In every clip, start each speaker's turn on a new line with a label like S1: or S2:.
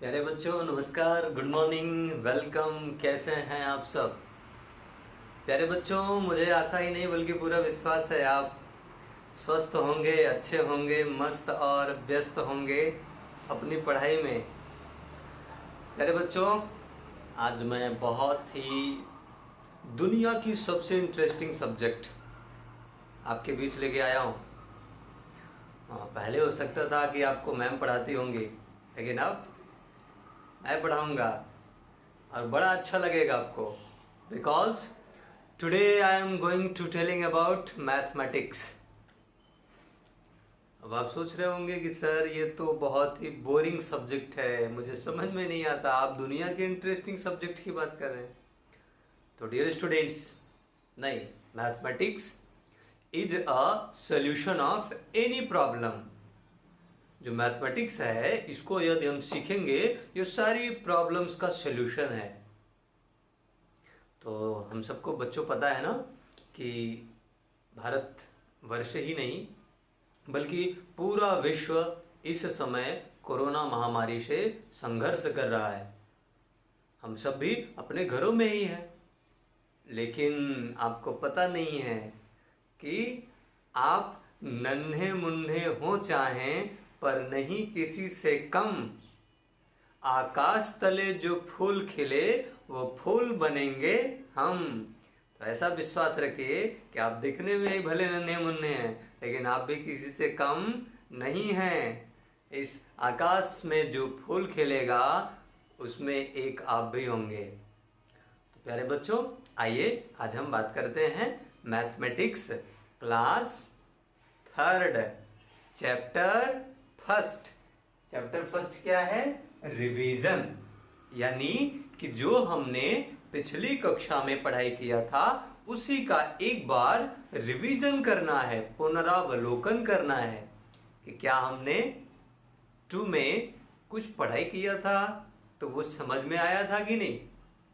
S1: प्यारे बच्चों, नमस्कार, गुड मॉर्निंग, वेलकम। कैसे हैं आप सब? प्यारे बच्चों, मुझे आशा ही नहीं बल्कि पूरा विश्वास है आप स्वस्थ होंगे, अच्छे होंगे, मस्त और व्यस्त होंगे अपनी पढ़ाई में। प्यारे बच्चों, आज मैं बहुत ही दुनिया की सबसे इंटरेस्टिंग सब्जेक्ट आपके बीच लेके आया हूँ। पहले हो सकता था कि आपको मैम पढ़ाती होंगी, लेकिन अब मैं पढ़ाऊँगा और बड़ा अच्छा लगेगा आपको, because today I am going to telling about mathematics. अब आप सोच रहे होंगे कि सर ये तो बहुत ही बोरिंग सब्जेक्ट है, मुझे समझ में नहीं आता, आप दुनिया के इंटरेस्टिंग सब्जेक्ट की बात कर रहे हैं। तो डियर स्टूडेंट्स, नहीं, mathematics is a solution of any problem. जो मैथमेटिक्स है, इसको यदि हम सीखेंगे, ये सारी प्रॉब्लम्स का सॉल्यूशन है। तो हम सबको बच्चों पता है ना कि भारत वर्ष ही नहीं बल्कि पूरा विश्व इस समय कोरोना महामारी से संघर्ष कर रहा है। हम सब भी अपने घरों में ही हैं, लेकिन आपको पता नहीं है कि आप नन्हे मुन्ने हो चाहें, पर नहीं किसी से कम। आकाश तले जो फूल खिले वो फूल बनेंगे हम। तो ऐसा विश्वास रखिए कि आप दिखने में ही भले नन्हे मुन्ने हैं, लेकिन आप भी किसी से कम नहीं हैं। इस आकाश में जो फूल खिलेगा उसमें एक आप भी होंगे। तो प्यारे बच्चों, आइए आज हम बात करते हैं mathematics class third, chapter first. Chapter first क्या है? रिवीजन। यानी कि जो हमने पिछली कक्षा में पढ़ाई किया था उसी का एक बार रिवीजन करना है, पुनरावलोकन करना है कि क्या हमने टू में कुछ पढ़ाई किया था तो वो समझ में आया था कि नहीं।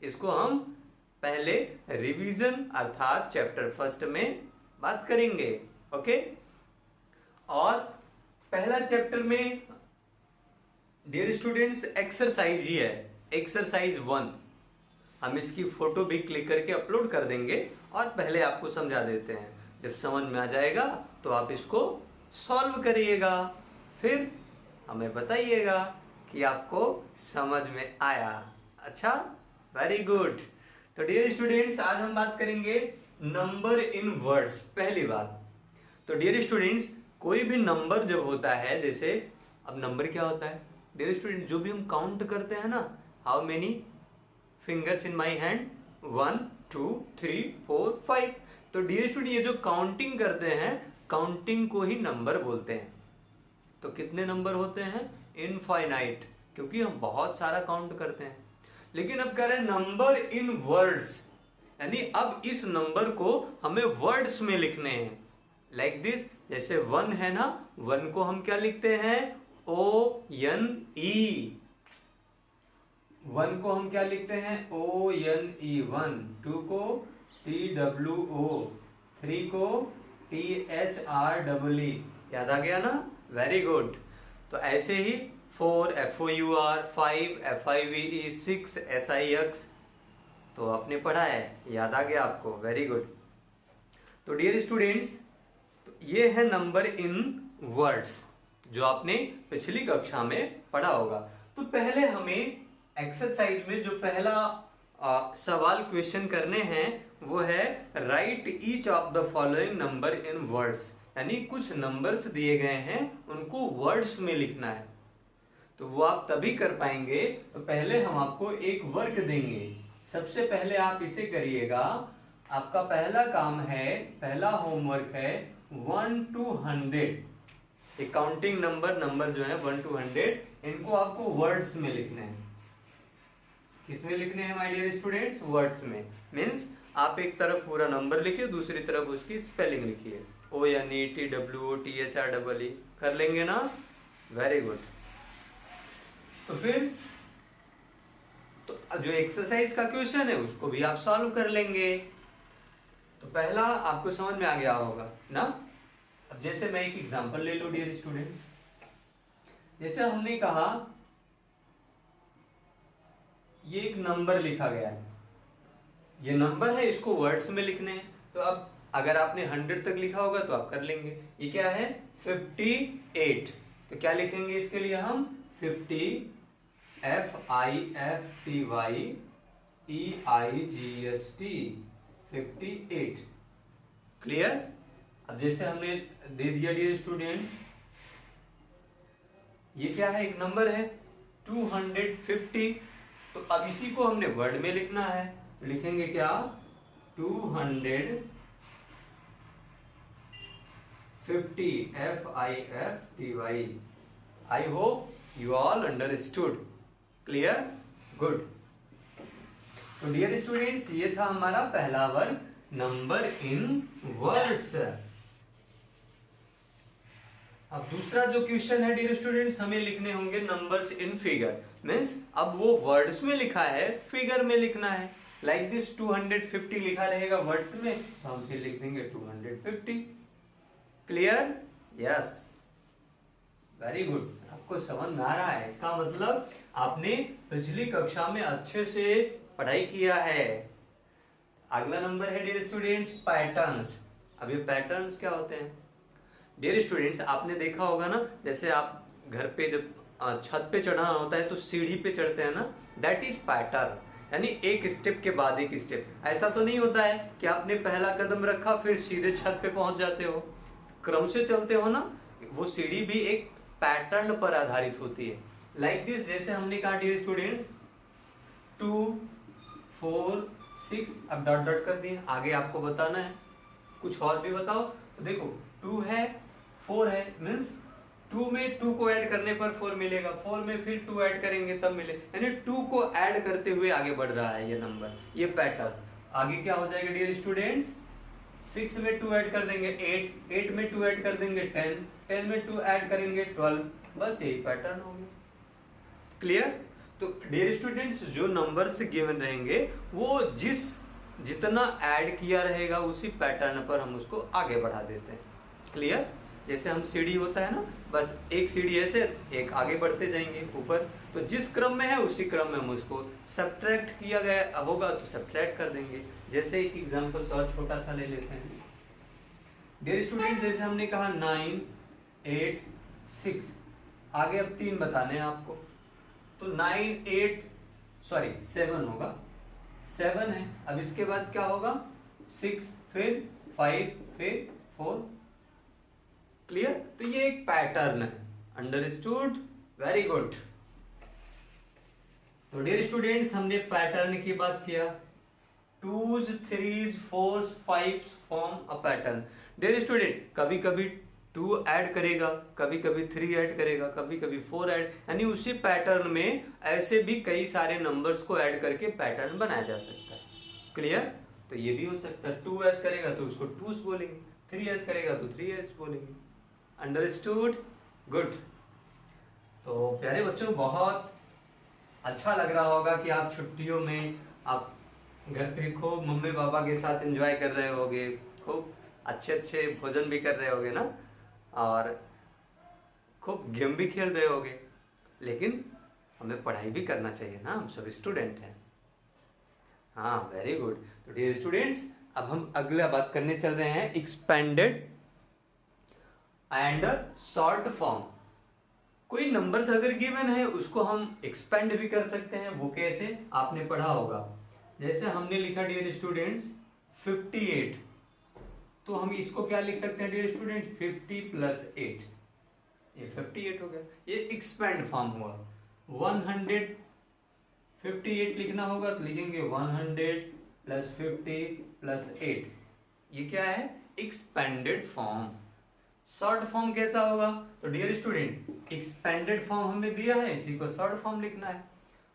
S1: इसको हम पहले रिवीजन अर्थात चैप्टर फर्स्ट में बात करेंगे। ओके, और पहला चैप्टर में डियर स्टूडेंट्स एक्सरसाइज ही है, एक्सरसाइज 1। हम इसकी फोटो भी क्लिक करके अपलोड कर देंगे और पहले आपको समझा देते हैं। जब समझ में आ जाएगा तो आप इसको सॉल्व करिएगा, फिर हमें बताइएगा कि आपको समझ में आया। अच्छा, वेरी गुड। तो डियर स्टूडेंट्स, आज हम बात करेंगे नंबर इन वर्ड्स। पहली बात तो डियर स्टूडेंट्स, कोई भी नंबर जब होता है, जैसे अब नंबर क्या होता है डियर स्टूडेंट? जो भी हम काउंट करते हैं ना, how many fingers in my hand, 1 2 3 4 5। तो डियर स्टूडेंट, ये जो काउंटिंग करते हैं, काउंटिंग को ही नंबर बोलते हैं। तो कितने नंबर होते हैं? इनफाइनाइट, क्योंकि हम बहुत सारा काउंट करते हैं। लेकिन अब कह रहे हैं नंबर इन वर्ड्स, यानी अब इस नंबर को हमें वर्ड्स में लिखने हैं। लाइक दिस, जैसे 1 है ना, 1 को हम क्या लिखते हैं? ONE। 1 को हम क्या लिखते हैं? ONE 1। 2 को TWO, 3 को THREE। याद आ गया ना? Very good. तो ऐसे ही 4 FOUR, 5 FIVE, 6 SIX। तो आपने पढ़ा है, याद आ गया आपको, वेरी गुड। तो डियर स्टूडेंट्स, तो ये है नंबर इन वर्ड्स जो आपने पिछली कक्षा में पढ़ा होगा। तो पहले हमें एक्सरसाइज में जो पहला सवाल क्वेश्चन करने हैं वो है right each of the following number in words. यानी कुछ नंबर्स दिए गए हैं, उनको वर्ड्स में लिखना है। तो वो आप तभी कर पाएंगे, तो पहले हम आपको एक वर्क देंगे। सबसे पहले आप इसे करिएगा। आपका पहला काम है, पहला होमवर्क है 1 to 100। काउंटिंग नंबर जो है 1 to 100, इनको आपको वर्ड्स में लिखने हैं। किसमें लिखने हैं माय डियर स्टूडेंट्स? वर्ड्स में। मीन्स आप एक तरफ पूरा नंबर लिखिए, दूसरी तरफ उसकी स्पेलिंग लिखिए, ONE TWO THREE। कर लेंगे ना? Very good. तो फिर तो जो एक्सरसाइज का क्वेश्चन है उसको भी आप सॉल्व कर लेंगे। तो पहला आपको समझ में आ गया होगा ना। अब जैसे मैं एक एग्जांपल ले लूं डियर स्टूडेंट्स, जैसे हमने कहा ये एक नंबर लिखा गया है, ये नंबर है, इसको वर्ड्स में लिखने हैं। तो अब अगर आपने 100 तक लिखा होगा तो आप कर लेंगे। ये क्या है? 58। तो क्या लिखेंगे इसके लिए हम? 50, FIFTYEIGST, 58। क्लियर? अब जैसे हमने दे दिया डियर स्टूडेंट, ये क्या है? एक नंबर है 250। तो अब इसी को हमने वर्ड में लिखना है। लिखेंगे क्या? 250, FIFTY। I hope you all understood. Clear? Good. तो डियर स्टूडेंट्स, ये था हमारा पहला वर्ग, नंबर इन वर्ड्स। अब दूसरा जो क्वेश्चन है डियर स्टूडेंट्स, हमें लिखने होंगे नंबर्स इन फिगर। मीन्स अब वो वर्ड्स में लिखा है, फिगर में लिखना है। लाइक दिस 250 लिखा रहेगा वर्ड्स में, तो हम फिर लिख देंगे 250। क्लियर? Yes, very good. आपको समझ में आ रहा है? इसका मतलब आपने पिछली कक्षा में अच्छे से पढ़ाई किया है। अगला नंबर है डियर स्टूडेंट्स पैटर्न्स। अब ये पैटर्न्स क्या होते हैं डियर स्टूडेंट्स? आपने देखा होगा ना, जैसे आप घर पे जब छत पे चढ़ना होता है तो सीढ़ी पे चढ़ते हैं ना, दैट इज पैटर्न। यानी एक स्टेप के बाद एक स्टेप। ऐसा तो नहीं होता है कि आपने पहला कदम रखा फिर सीधे छत पे पहुंच जाते हो, क्रम से चलते हो ना। वो सीढ़ी भी एक पैटर्न पर आधारित होती है। लाइक दिस, जैसे हमने कहा डियर स्टूडेंट्स 2, 4, 6, अब डॉट डॉट कर दिए। आगे आपको बताना है, कुछ और भी बताओ। तो देखो 2 है, 4 है, मीन्स 2 में 2 को ऐड करने पर 4 मिलेगा, 4 में फिर 2 ऐड करेंगे तब मिले, यानी 2 को ऐड करते हुए आगे बढ़ रहा है ये नंबर, ये पैटर्न। आगे क्या हो जाएगा डियर स्टूडेंट्स? 6 में 2 ऐड कर देंगे 8, 8 में 2 ऐड कर देंगे 10, 10 में 2 ऐड करेंगे 12। बस यही पैटर्न हो गया। क्लियर? तो डियर स्टूडेंट्स, जो नंबर्स गिवन रहेंगे वो जितना ऐड किया रहेगा उसी पैटर्न पर हम उसको आगे बढ़ा देते हैं। क्लियर? जैसे हम सीढ़ी होता है ना, बस एक सीढ़ी ऐसे एक आगे बढ़ते जाएंगे ऊपर, तो जिस क्रम में है उसी क्रम में हम उसको सब्ट्रैक्ट किया गया होगा तो सब्ट्रैक्ट कर देंगे। जैसे एक एग्जांपल और छोटा सा ले लेते हैं डियर स्टूडेंट, जैसे हमने कहा 9, 8, 6, आगे अब 3 बताने हैं आपको। तो 9, 8, सॉरी 7 होगा, 7 है। अब इसके बाद क्या होगा? 6, फिर 5, फिर 4। क्लियर? तो ये एक पैटर्न है। अंडरस्टूड? Very good. तो डियर स्टूडेंट्स, हमने पैटर्न की बात किया। 2s, 3s, 4s, 5s form a pattern. Dear student, कभी कभी 2 ऐड करेगा, कभी कभी 3 ऐड करेगा, कभी कभी 4 ऐड, यानी उसी पैटर्न में ऐसे भी कई सारे नंबर्स को ऐड करके पैटर्न बनाया जा सकता है। क्लियर? तो ये भी हो सकता है 2 ऐड करेगा तो उसको 2s बोलेंगे, 3 ऐड करेगा तो 3s बोलेंगे। अंडरस्टूड? गुड। तो प्यारे बच्चों, बहुत अच्छा लग रहा होगा कि आप छुट्टियों में आप घर पे खूब मम्मी पापा के साथ एंजॉय कर रहे होगे, खूब अच्छे अच्छे भोजन भी कर रहे होगे ना, और खूब गेम भी खेल रहे होगे। लेकिन हमें पढ़ाई भी करना चाहिए ना, हम सब स्टूडेंट हैं। हाँ, वेरी गुड। तो डियर स्टूडेंट्स, अब हम अगला बात करने चल रहे हैं एक्सपेंडेड एंड शॉर्ट फॉर्म। कोई नंबर्स अगर गिवन है उसको हम एक्सपेंड भी कर सकते हैं। वो कैसे? आपने पढ़ा होगा। जैसे हमने लिखा डियर स्टूडेंट्स 58, तो हम इसको क्या लिख सकते हैं डियर स्टूडेंट? 50 + 8, ये 58 हो गया। ये एक्सपेंड फॉर्म हुआ। 158 लिखना होगा तो लिखेंगे 100 + 50 + 8। ये क्या है? Expanded form. शॉर्ट फॉर्म कैसा होगा? तो डियर स्टूडेंट, एक्सपेंडेड फॉर्म हमें दिया है, इसी को शॉर्ट फॉर्म लिखना है।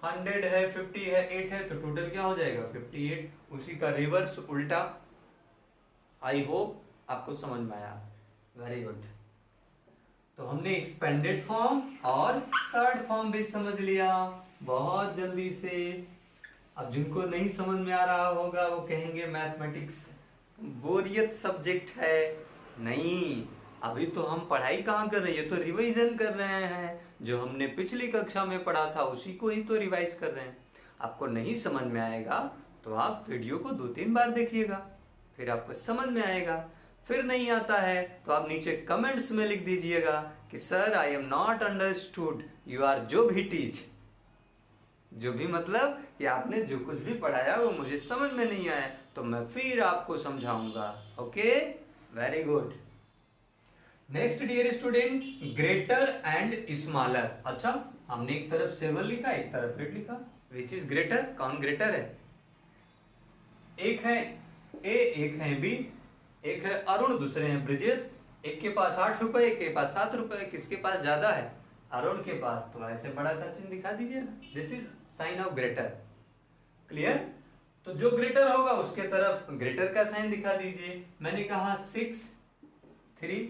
S1: 100 है, 50 है, 8 है, तो टोटल क्या हो जाएगा? 58। उसी का रिवर्स, उल्टा। आई होप आपको समझ में आया। Very good. तो हमने एक्सपेंडेड फॉर्म और शॉर्ट फॉर्म भी समझ लिया बहुत जल्दी से। अब जिनको नहीं समझ में आ रहा होगा वो कहेंगे मैथमेटिक्स बोरियत सब्जेक्ट है। नहीं, अभी तो हम पढ़ाई कहाँ कर रहे हैं, तो रिवीजन कर रहे हैं। जो हमने पिछली कक्षा में पढ़ा था उसी को ही तो रिवाइज कर रहे हैं। आपको नहीं समझ में आएगा तो आप वीडियो को 2-3 बार देखिएगा, फिर आपको समझ में आएगा। फिर नहीं आता है तो आप नीचे कमेंट्स में लिख दीजिएगा कि sir I am not understood, you are जो भी टीच, जो भी मतलब कि आपने जो कुछ भी पढ़ाया वो मुझे समझ में नहीं आया तो मैं फिर आपको समझाऊंगा। Okay, very good. Next dear student, greater and smaller. अच्छा, हमने एक तरफ 7 लिखा, एक तरफ 8 लिखा। Which is greater? कौन ग्रेटर है? एक है ए, एक है बी, एक है अरुण, दूसरे हैं ब्रिजेश। एक के पास 8 रुपए, एक के पास 7 रुपए, किसके पास ज्यादा है? अरुण के पास। तो ऐसे बड़ा का चिन्ह दिखा दीजिए ना, this is sine of greater. Clear? तो जो ग्रेटर होगा उसके तरफ ग्रेटर का साइन दिखा दीजिए। मैंने कहा 6, 3।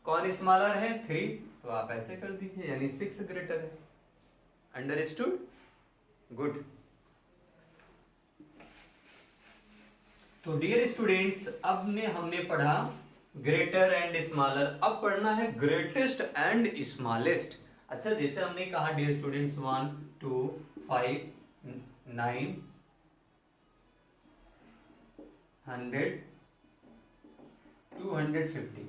S1: कौन स्मॉलर है? 3, तो आप ऐसे कर दीजिए, यानी 6 ग्रेटर है। अंडरस्टूड? गुड। तो डियर स्टूडेंट्स, अब ने हमने पढ़ा ग्रेटर एंड स्मॉलर, अब पढ़ना है ग्रेटेस्ट एंड स्मॉलेस्ट। अच्छा, जैसे हमने कहा डियर स्टूडेंट्स 1, 2, 5, 9, 100, 250।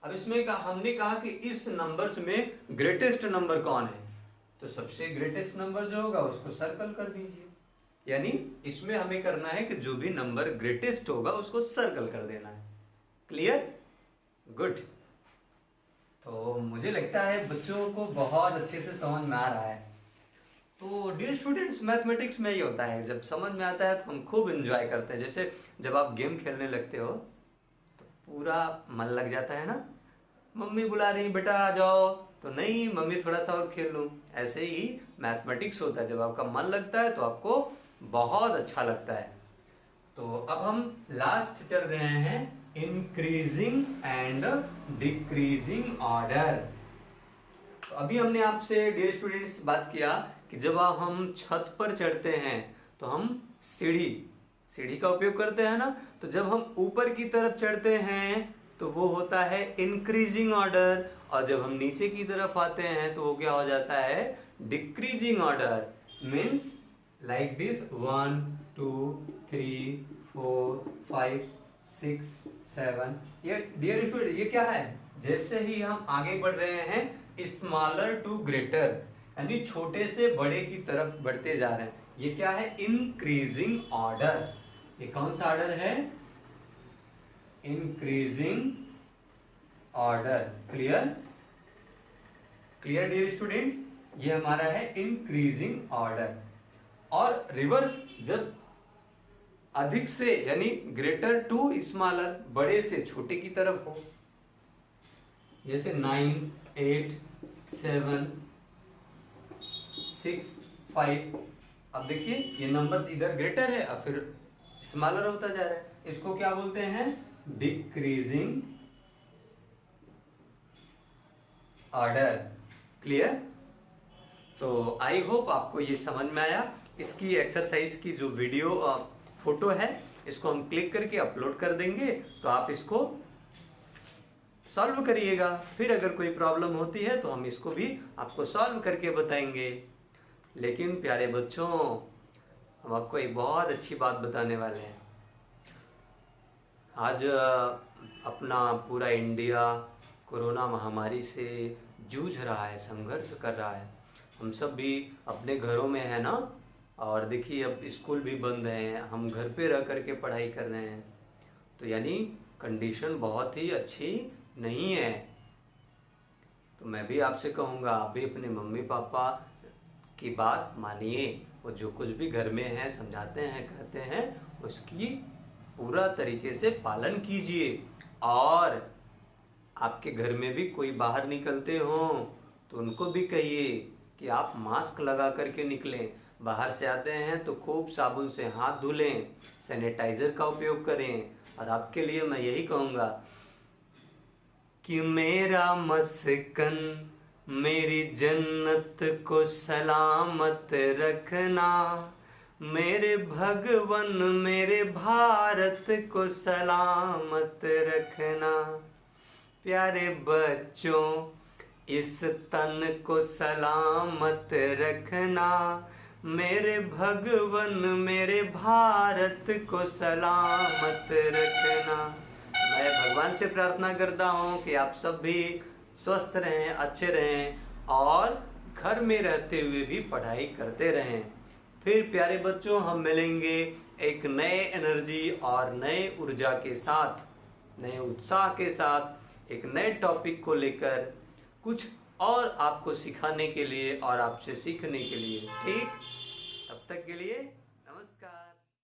S1: अब इसमें हमने कहा कि इस नंबर्स में ग्रेटेस्ट नंबर कौन है, तो सबसे ग्रेटेस्ट नंबर जो होगा उसको सर्कल कर दीजिए। यानी इसमें हमें करना है कि जो भी नंबर ग्रेटेस्ट होगा उसको सर्कल कर देना है। क्लियर? गुड। तो मुझे लगता है बच्चों को बहुत अच्छे से समझ में आ रहा है। तो डियर स्टूडेंट्स, मैथमेटिक्स में ही होता है, जब समझ में आता है तो हम खूब एंजॉय करते हैं। जैसे जब आप गेम खेलने लगते हो तो पूरा मन लग जाता है ना, मम्मी बुला रही बेटा आ जाओ, तो नहीं मम्मी थोड़ा सा और खेल लूँ। ऐसे ही मैथमेटिक्स होता है, जब आपका मन लगता है तो आपको बहुत अच्छा लगता है। तो अब हम लास्ट चल रहे हैं इंक्रीजिंग एंड डिक्रीजिंग ऑर्डर। तो अभी हमने आपसे डियर स्टूडेंट्स बात किया कि जब हम छत पर चढ़ते हैं तो हम सीढ़ी का उपयोग करते हैं ना, तो जब हम ऊपर की तरफ चढ़ते हैं तो वो होता है इंक्रीजिंग ऑर्डर, और जब हम नीचे की तरफ आते हैं तो वो क्या हो जाता है? Decreasing order. Means like this 1, 2, 3, 4, 5, 6, 7। ये डियर स्टूडेंट, ये क्या है? जैसे ही हम आगे बढ़ रहे हैं स्मॉलर टू ग्रेटर, यानी छोटे से बड़े की तरफ बढ़ते जा रहे हैं, ये क्या है? Increasing order. ये कौन सा ऑर्डर है? Increasing order. Clear? Clear dear students, ये हमारा है इंक्रीजिंग ऑर्डर। और रिवर्स, जब अधिक से यानी ग्रेटर टू स्मॉलर, बड़े से छोटे की तरफ हो, जैसे 9, 8, 7, 6, 5। अब देखिए ये नंबर्स इधर ग्रेटर है और फिर स्मॉलर होता जा रहा है, इसको क्या बोलते हैं? Decreasing order. क्लियर? तो आई होप आपको ये समझ में आया। इसकी एक्सरसाइज की जो वीडियो फोटो है इसको हम क्लिक करके अपलोड कर देंगे, तो आप इसको सॉल्व करिएगा। फिर अगर कोई प्रॉब्लम होती है तो हम इसको भी आपको सॉल्व करके बताएंगे। लेकिन प्यारे बच्चों, हम आपको एक बहुत अच्छी बात बताने वाले हैं। आज अपना पूरा इंडिया कोरोना महामारी से जूझ रहा है, संघर्ष कर रहा है। हम सब भी अपने घरों में है ना, और देखिए अब स्कूल भी बंद हैं, हम घर पे रह करके पढ़ाई कर रहे हैं, तो यानी कंडीशन बहुत ही अच्छी नहीं है। तो मैं भी आपसे कहूँगा, आप भी अपने मम्मी पापा की बात मानिए, वो जो कुछ भी घर में है समझाते हैं कहते हैं उसकी पूरा तरीके से पालन कीजिए। और आपके घर में भी कोई बाहर निकलते हो तो उनको भी कहिए कि आप मास्क लगा करके निकलें, बाहर से आते हैं तो खूब साबुन से हाथ धुलें, सैनिटाइज़र का उपयोग करें। और आपके लिए मैं यही कहूँगा कि मेरा मस्कन मेरी जन्नत को सलामत रखना, मेरे भगवन मेरे भारत को सलामत रखना। प्यारे बच्चों, इस तन को सलामत रखना, मेरे भगवन मेरे भारत को सलामत रखना। मैं भगवान से प्रार्थना करता हूँ कि आप सब भी स्वस्थ रहें, अच्छे रहें और घर में रहते हुए भी पढ़ाई करते रहें। फिर प्यारे बच्चों, हम मिलेंगे एक नए एनर्जी और नए ऊर्जा के साथ, नए उत्साह के साथ, एक नए टॉपिक को लेकर, कुछ और आपको सिखाने के लिए और आपसे सीखने के लिए। ठीक, तब तक के लिए नमस्कार।